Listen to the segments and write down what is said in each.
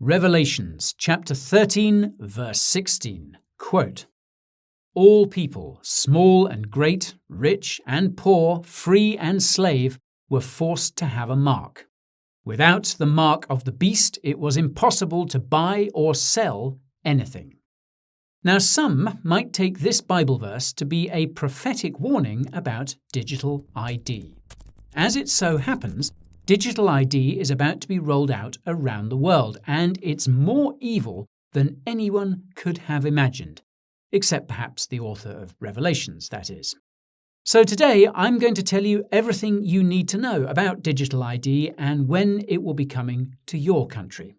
Revelations chapter 13, verse 16, quote, "All people, small and great, rich and poor, free and slave, were forced to have a mark. Without the mark of the beast, it was impossible to buy or sell anything." Now, some might take this Bible verse to be a prophetic warning about digital ID. As it so happens, digital ID is about to be rolled out around the world, and it's more evil than anyone could have imagined, except perhaps the author of Revelations, that is. So today, I'm going to tell you everything you need to know about digital ID and when it will be coming to your country.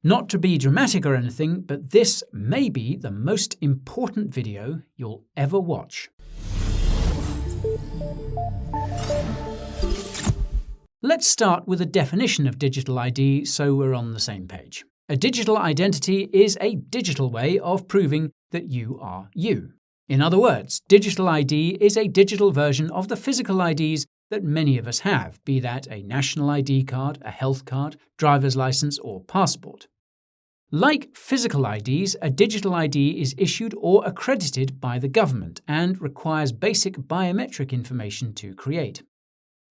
Not to be dramatic or anything, but this may be the most important video you'll ever watch. Let's start with a definition of digital ID so we're on the same page. A digital identity is a digital way of proving that you are you. In other words, digital ID is a digital version of the physical IDs that many of us have, be that a national ID card, a health card, driver's license, or passport. Like physical IDs, a digital ID is issued or accredited by the government and requires basic biometric information to create.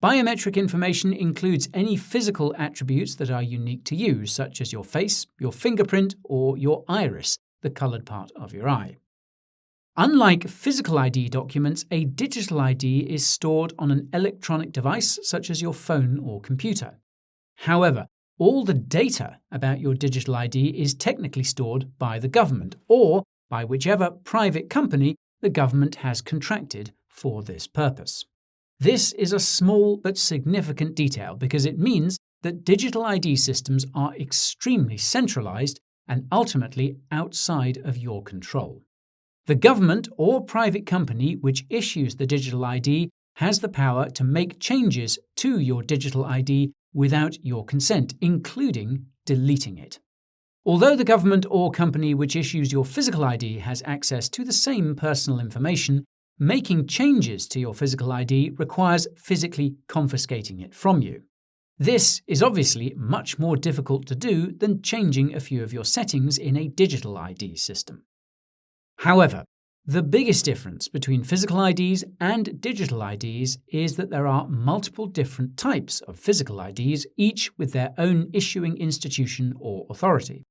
Biometric information includes any physical attributes that are unique to you, such as your face, your fingerprint, or your iris, the colored part of your eye. Unlike physical ID documents, a digital ID is stored on an electronic device such as your phone or computer. However, all the data about your digital ID is technically stored by the government or by whichever private company the government has contracted for this purpose. This is a small but significant detail because it means that digital ID systems are extremely centralized and ultimately outside of your control. The government or private company which issues the digital ID has the power to make changes to your digital ID without your consent, including deleting it. Although the government or company which issues your physical ID has access to the same personal information, making changes to your physical ID requires physically confiscating it from you. This is obviously much more difficult to do than changing a few of your settings in a digital ID system. However, the biggest difference between physical IDs and digital IDs is that there are multiple different types of physical IDs, each with their own issuing institution or authority.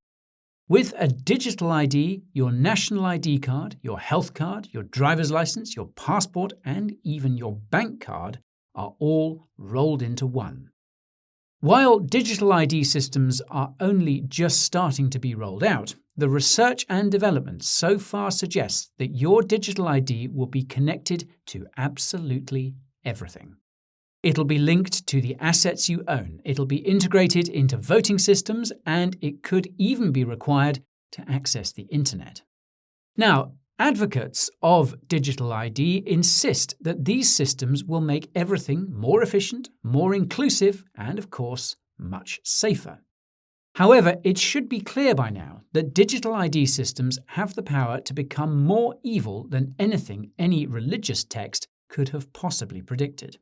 With a digital ID, your national ID card, your health card, your driver's license, your passport, and even your bank card are all rolled into one. While digital ID systems are only just starting to be rolled out, the research and development so far suggests that your digital ID will be connected to absolutely everything. It'll be linked to the assets you own, it'll be integrated into voting systems, and it could even be required to access the internet. Now, advocates of digital ID insist that these systems will make everything more efficient, more inclusive, and of course, much safer. However, it should be clear by now that digital ID systems have the power to become more evil than anything any religious text could have possibly predicted.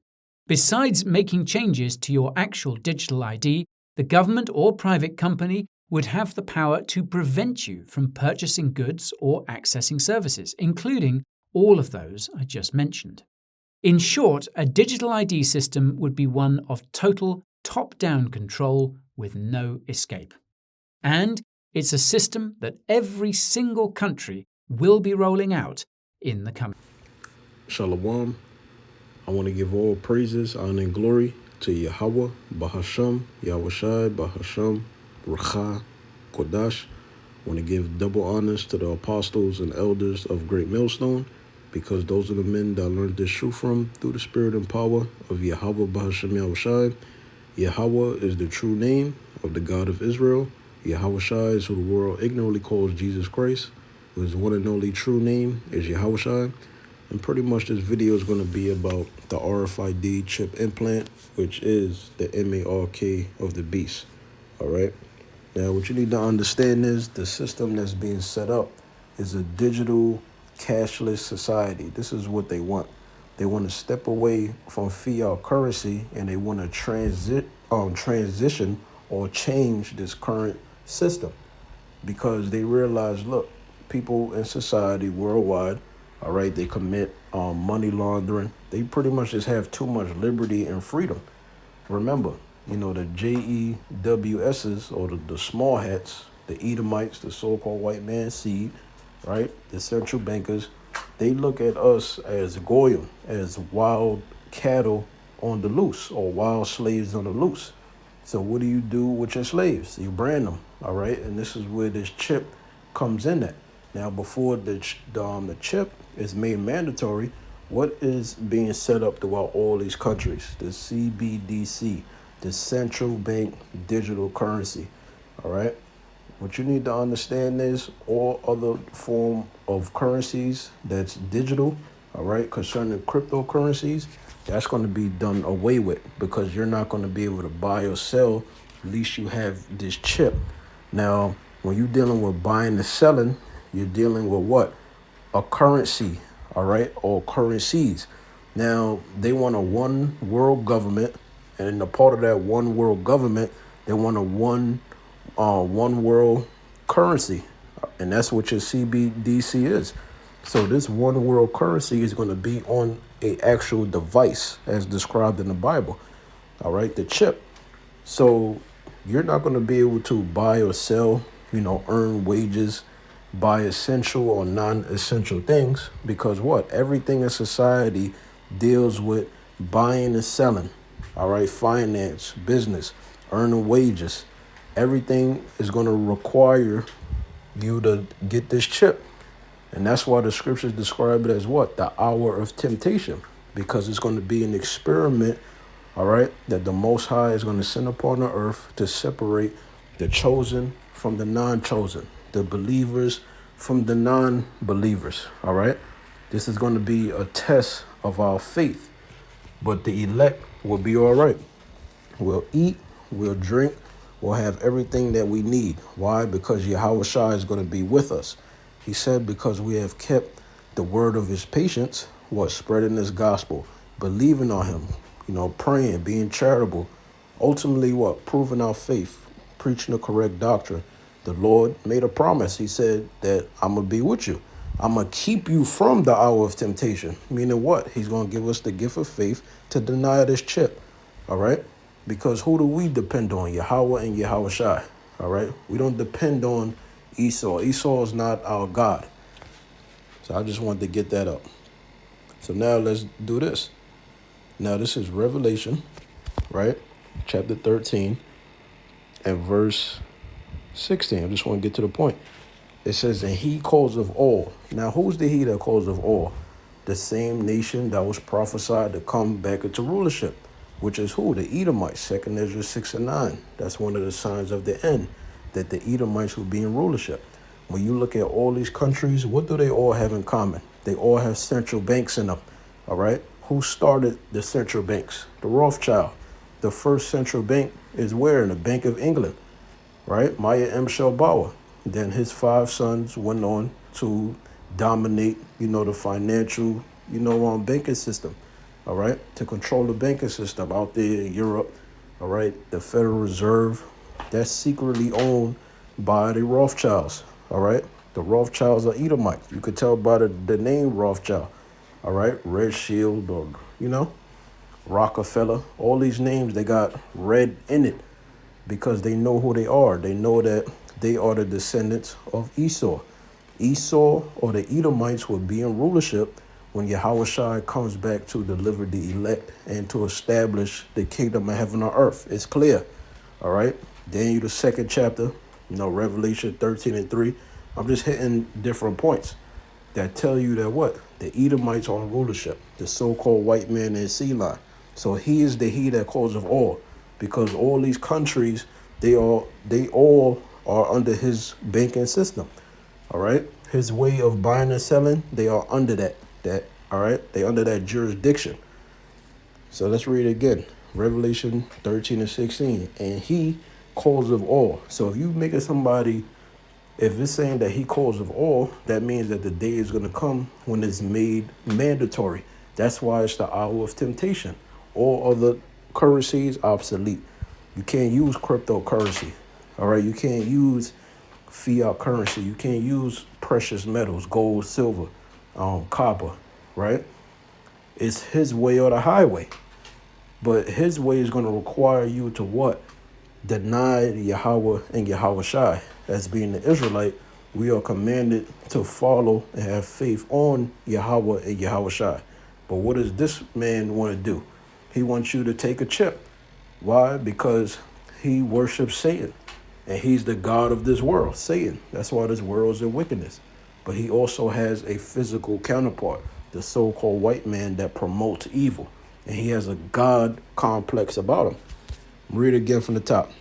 Besides making changes to your actual digital ID, the government or private company would have the power to prevent you from purchasing goods or accessing services, including all of those I just mentioned. In short, a digital ID system would be one of total top-down control with no escape. And it's a system that every single country will be rolling out in the coming. Shalom. I want to give all praises, honor, and glory to Yahweh, Bahasham, Yahushai, Bahasham, Racha, Kodash. I want to give double honors to the apostles and elders of Great Millstone, because those are the men that I learned this truth from through the spirit and power of Yahweh, Bahasham, Yahushai. Yahweh is the true name of the God of Israel. Yahushai is who the world ignorantly calls Jesus Christ. His one and only true name is Yahushai. And pretty much this video is going to be about the RFID chip implant, which is the M.ARK of the beast. All right. Now, what you need to understand is the system that's being set up is a digital cashless society. This is what they want. They want to step away from fiat currency, and they want to transition or change this current system, because they realize, look, people in society worldwide, all right, they commit money laundering. They pretty much just have too much liberty and freedom. Remember, the JEWSs, or the small hats, the Edomites, the so-called white man seed, right, the central bankers, they look at us as goyim, as wild cattle on the loose, or wild slaves on the loose. So what do you do with your slaves? You brand them, all right? And this is where this chip comes in at. Now, before the chip is made mandatory, what is being set up throughout all these countries? The CBDC, the central bank digital currency, all right? What you need to understand is all other form of currencies that's digital, all right, concerning cryptocurrencies, that's going to be done away with, because you're not going to be able to buy or sell, at least you have this chip. Now, when you're dealing with buying and selling, you're dealing with what? A currency, all right, or currencies. Now, they want a one world government, and in a part of that one world government, they want a one world currency, and that's what your CBDC is. So this one world currency is going to be on a actual device as described in the Bible, all right, the chip. So you're not going to be able to buy or sell, earn wages, buy essential or non-essential things, because what? Everything in society deals with buying and selling, all right, finance, business, earning wages. Everything is going to require you to get this chip. And that's why the scriptures describe it as what? The hour of temptation, because it's going to be an experiment, all right, that the Most High is going to send upon the earth to separate the chosen from the non-chosen, the believers from the non-believers, all right? This is going to be a test of our faith, but the elect will be all right. We'll eat, we'll drink, we'll have everything that we need. Why? Because Yahushua is going to be with us. He said, because we have kept the word of his patience, spreading his gospel, believing on him, praying, being charitable, ultimately proving our faith, preaching the correct doctrine. The Lord made a promise. He said that I'm going to be with you. I'm going to keep you from the hour of temptation. Meaning what? He's going to give us the gift of faith to deny this chip. All right? Because who do we depend on? Yahweh and Yahushua. All right? We don't depend on Esau. Esau is not our God. So I just wanted to get that up. So now let's do this. Now this is Revelation, right? Chapter 13 and verse 16. I just want to get to the point. It says, and he calls of all. Now, who's the he that calls of all? The same nation that was prophesied to come back into rulership, which is who? The Edomites, 2 Ezra 6 and 9. That's one of the signs of the end, that the Edomites will be in rulership. When you look at all these countries, what do they all have in common? They all have central banks in them, all right? Who started the central banks? The Rothschild. The first central bank is where? In the Bank of England, right? Maya M. Shelbawa. Then his 5 sons went on to dominate, the financial, banking system, all right? To control the banking system out there in Europe, all right? The Federal Reserve, that's secretly owned by the Rothschilds, all right? The Rothschilds are Edomites. You could tell by the name Rothschild, all right? Red Shield, or, Rockefeller. All these names, they got red in it because they know who they are. They know that they are the descendants of Esau. Esau, or the Edomites, will be in rulership when Yahushua comes back to deliver the elect and to establish the kingdom of heaven on earth. It's clear, all right? Daniel, the 2nd chapter, Revelation 13 and 3. I'm just hitting different points that tell you that what? The Edomites are in rulership, the so-called white man in sea line. So he is the he that calls of all, because all these countries, they all are under his banking system, all right? His way of buying and selling, they are under that, all right? They under that jurisdiction. So let's read it again. Revelation 13 and 16. And he calls of all. So if you make it somebody, if it's saying that he calls of all, that means that the day is going to come when it's made mandatory. That's why it's the hour of temptation. All other currencies obsolete. You can't use cryptocurrency, All right, you can't use fiat currency. You can't use precious metals, gold, silver, copper, right? It's his way or the highway. But his way is going to require you to what? Deny Yahweh and Yahweh Shai. As being the Israelite, we are commanded to follow and have faith on Yahweh and Yahweh Shai. But what does this man want to do? He wants you to take a chip. Why? Because he worships Satan. And he's the God of this world, Satan. That's why this world is in wickedness. But he also has a physical counterpart, the so-called white man that promotes evil. And he has a God complex about him. Read it again from the top.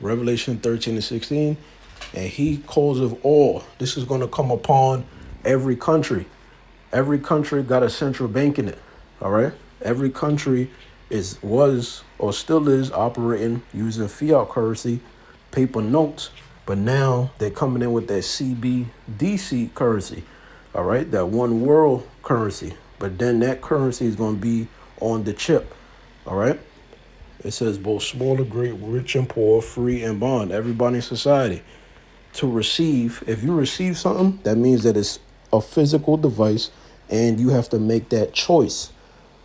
Revelation 13:16. And he calls of all. This is going to come upon every country. Every country got a central bank in it. All right? Every country was or still is operating using fiat currency, paper notes, but now they're coming in with that CBDC currency, all right, that one world currency. But then that currency is going to be on the chip, all right. It says both small and great, rich and poor, free and bond, everybody in society. To receive, if you receive something, that means that it's a physical device, and you have to make that choice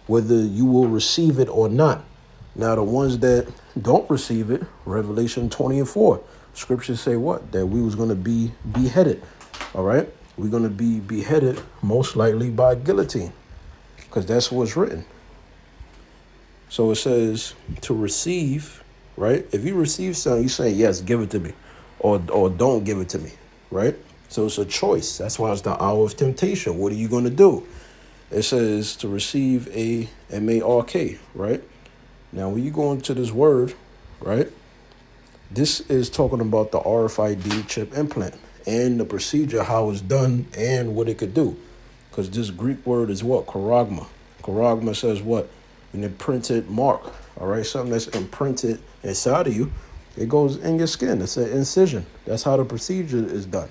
whether you will receive it or not. Now, the ones that don't receive it, Revelation 20:4, scriptures say what? That we was going to be beheaded, all right? We're going to be beheaded most likely by guillotine, because that's what's written. So it says to receive, right? If you receive something, you say, yes, give it to me, or don't give it to me, right? So it's a choice. That's why it's the hour of temptation. What are you going to do? It says to receive a M.ARK, right? Now, when you go into this word, right, this is talking about the RFID chip implant and the procedure, how it's done and what it could do. Because this Greek word is what? Charagma. Charagma says what? An imprinted mark, all right? Something that's imprinted inside of you, it goes in your skin. It's an incision. That's how the procedure is done.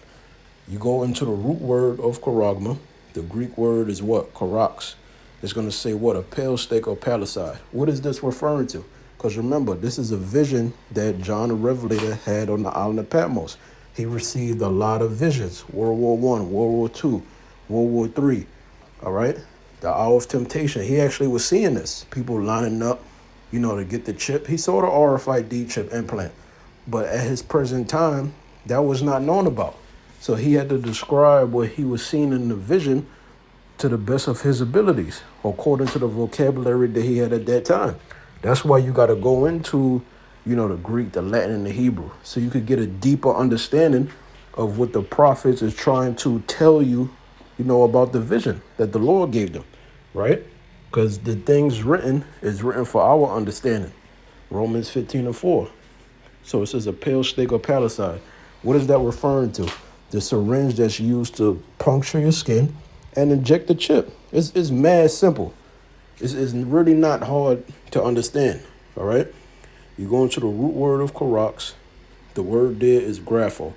You go into the root word of charagma. The Greek word is what? Charax. It's going to say what? A pale stick or palicide. What is this referring to? Because remember, this is a vision that John the Revelator had on the island of Patmos. He received a lot of visions. World War I, World War II, World War III. All right? The hour of temptation. He actually was seeing this. People lining up, to get the chip. He saw the RFID chip implant. But at his present time, that was not known about. So he had to describe what he was seeing in the vision to the best of his abilities, according to the vocabulary that he had at that time. That's why you got to go into, the Greek, the Latin, and the Hebrew, so you could get a deeper understanding of what the prophets is trying to tell you, about the vision that the Lord gave them, right? Because the things written is written for our understanding. Romans 15:4. So it says a pale stick or palicide. What is that referring to? The syringe that's used to puncture your skin and inject the chip. It's mad simple. It's really not hard to understand, all right? You go into the root word of charax. The word there is grapho,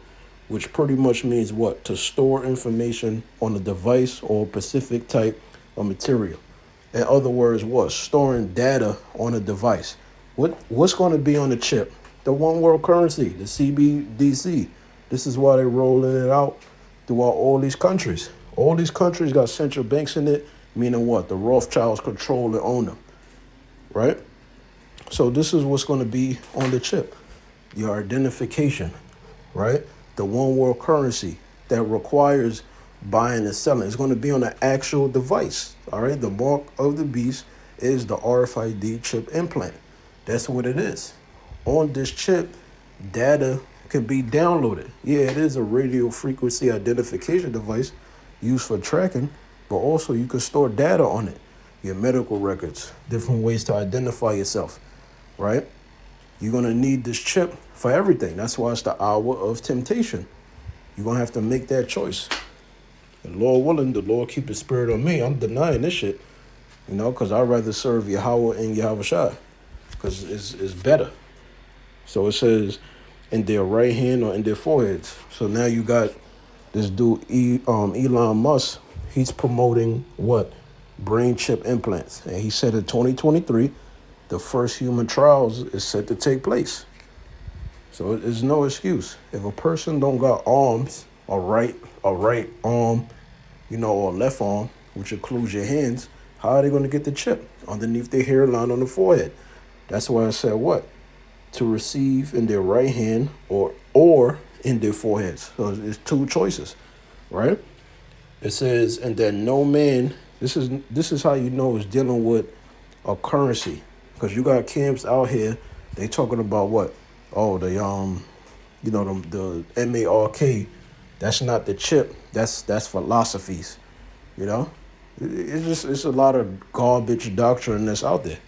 which pretty much means what? To store information on a device or specific type of material. In other words, what? Storing data on a device. What's going to be on the chip? The one world currency, the CBDC. This is why they're rolling it out throughout all these countries. All these countries got central banks in it, meaning what? The Rothschilds control and own them, right? So this is what's going to be on the chip. Your identification, right? The one world currency that requires buying and selling. It's going to be on an actual device, all right? The mark of the beast is the RFID chip implant. That's what it is. On this chip, data can be downloaded. Yeah, it is a radio frequency identification device used for tracking, but also you can store data on it. Your medical records, different ways to identify yourself, right? You're going to need this chip for everything. That's why it's the hour of temptation. You're going to have to make that choice. And Lord willing, the Lord keep his spirit on me. I'm denying this shit, because I'd rather serve Yahweh and Yahweh Shai, because it's better. So it says in their right hand or in their foreheads. So now you got this dude, Elon Musk. He's promoting what? Brain chip implants. And he said in 2023, the first human trials is set to take place. So it's no excuse. If a person don't got arms, a right arm, or left arm, which includes your hands, how are they going to get the chip? Underneath their hairline on the forehead. That's why I said what? To receive in their right hand or in their foreheads. So it's two choices, right? It says, and that no man, this is how you know it's dealing with a currency. Because you got camps out here, they talking about what? Oh, the M.ARK, that's not the chip. That's philosophies. It's a lot of garbage doctrine that's out there.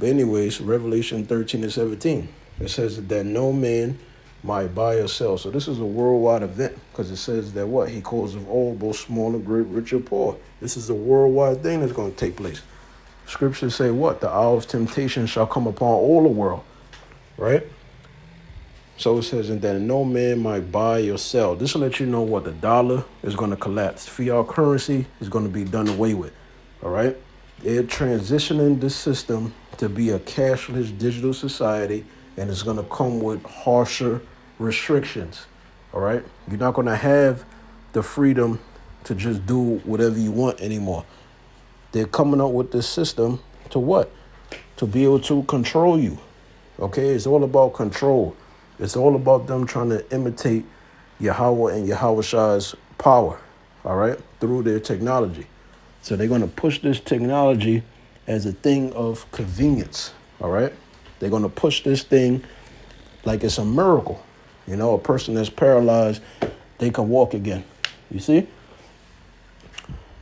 But anyways, Revelation 13:17, it says that no man might buy or sell. So this is a worldwide event because it says that what? He calls of all, both small and great, rich or poor. This is a worldwide thing that's going to take place. Scriptures say what? The hour of temptation shall come upon all the world, right? So it says, and that no man might buy or sell. This will let you know what? The dollar is going to collapse. Fiat currency is going to be done away with, all right? They're transitioning the system to be a cashless digital society, and it's going to come with harsher restrictions, all right? You're not going to have the freedom to just do whatever you want anymore. They're coming up with this system to what? To be able to control you, okay? It's all about control. It's all about them trying to imitate Yahweh and Yahweh's power, all right, through their technology. So they're going to push this technology as a thing of convenience, all right? They're going to push this thing like it's a miracle. A person that's paralyzed, they can walk again. You see?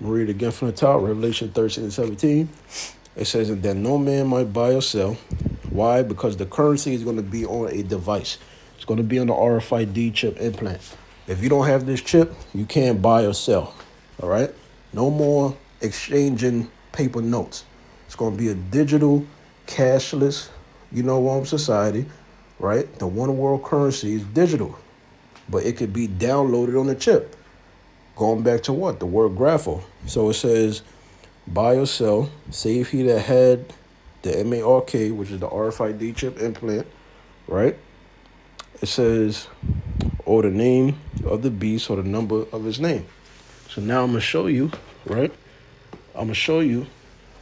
I'm read it again from the top, Revelation 13:17. It says that no man might buy or sell. Why? Because the currency is going to be on a device. It's going to be on the RFID chip implant. If you don't have this chip, you can't buy or sell. All right? No more exchanging paper notes. It's going to be a digital, cashless, society, right? The one world currency is digital, but it could be downloaded on a chip. Going back to what? The word grapho. So it says, buy or sell, save he that had the M.ARK, which is the RFID chip implant, right? It says, or the name of the beast or the number of his name. So now I'm going to show you, right? I'm going to show you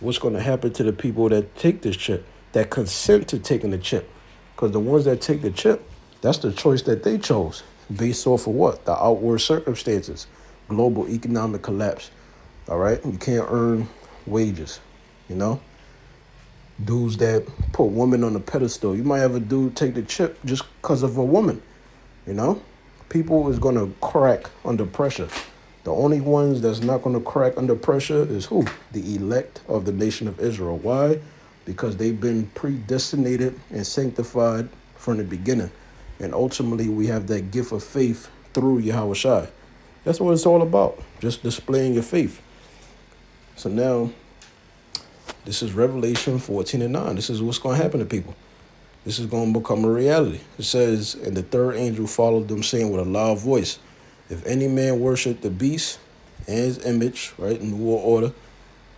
what's going to happen to the people that take this chip, that consent to taking the chip. Because the ones that take the chip, that's the choice that they chose based off of what? The outward circumstances, global economic collapse, all right? You can't earn wages, Dudes that put women on a pedestal. You might have a dude take the chip just because of a woman, People is going to crack under pressure. The only ones that's not going to crack under pressure is who? The elect of the nation of Israel. Why? Because they've been predestinated and sanctified from the beginning. And ultimately, we have that gift of faith through Yahweh. That's what it's all about, just displaying your faith. So now, this is Revelation 14:9. This is what's going to happen to people. This is going to become a reality. It says, and the third angel followed them, saying with a loud voice, if any man worship the beast and his image, right, in the world order,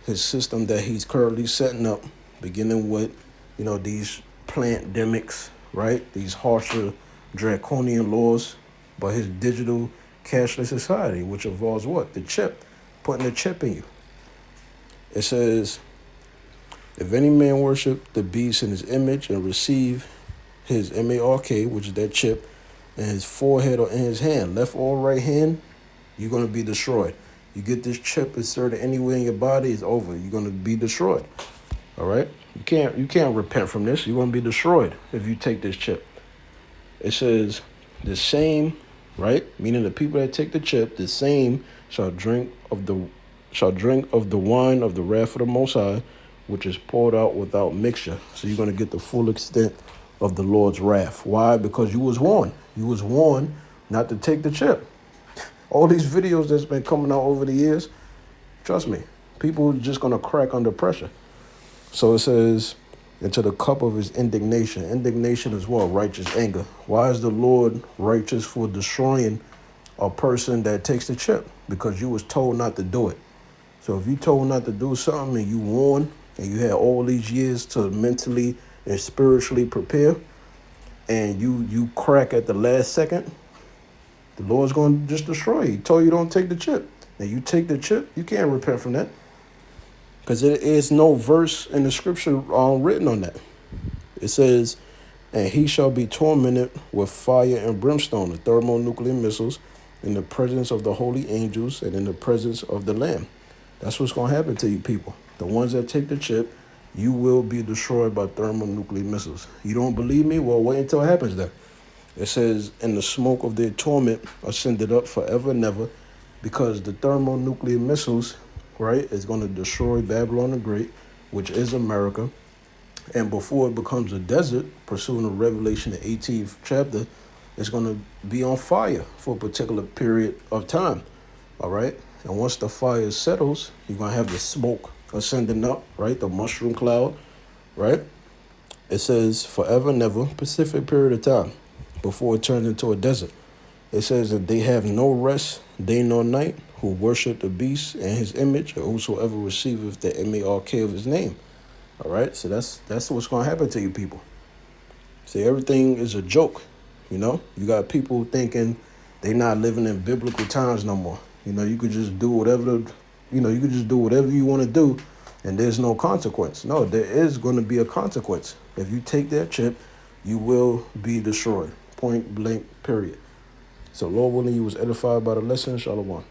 his system that he's currently setting up, beginning with, these pandemics, right, these harsher draconian laws, but his digital cashless society, which involves what? The chip, putting a chip in you. It says, if any man worship the beast in his image and receive his M.ARK, which is that chip, in his forehead or in his hand, left or right hand, you're going to be destroyed. You get this chip inserted anywhere in your body, it's over. You're going to be destroyed. All right? You can't repent from this. You're going to be destroyed if you take this chip. It says the same, right? Meaning the people that take the chip, the same shall drink of the wine of the wrath of the Most High, which is poured out without mixture. So you're going to get the full extent of the Lord's wrath. Why? Because you was warned. You was warned not to take the chip. All these videos that's been coming out over the years, trust me, people are just going to crack under pressure. So it says, into the cup of his indignation. Indignation is what? Righteous anger. Why is the Lord righteous for destroying a person that takes the chip? Because you was told not to do it. So if you told not to do something and you warned and you had all these years to mentally and spiritually prepare, and you crack at the last second, the Lord's going to just destroy you. He told you don't take the chip. And you take the chip, you can't repent from that. Because there is no verse in the scripture written on that. It says, and he shall be tormented with fire and brimstone, the thermonuclear missiles, in the presence of the holy angels and in the presence of the Lamb. That's what's going to happen to you people. The ones that take the chip, you will be destroyed by thermonuclear missiles. You don't believe me? Well, wait until it happens then. It says, and the smoke of their torment ascended up forever and ever, because the thermonuclear missiles, right, is going to destroy Babylon the Great, which is America. And before it becomes a desert, pursuing the Revelation, the 18th chapter, it's going to be on fire for a particular period of time. All right. And once the fire settles, you're going to have the smoke ascending up, right? The mushroom cloud, right? It says forever and ever, specific period of time before it turns into a desert. It says that they have no rest day nor night who worship the beast and his image, or whosoever receiveth the M.ARK of his name. All right, so that's what's going to happen to you people. See, everything is a joke, you know? You got people thinking they not living in biblical times no more. You know, you could just do whatever, you could just do whatever you want to do, and there's no consequence. No, there is going to be a consequence. If you take that chip, you will be destroyed. Point blank, period. So, Lord willing, you was edified by the lesson. Shalom.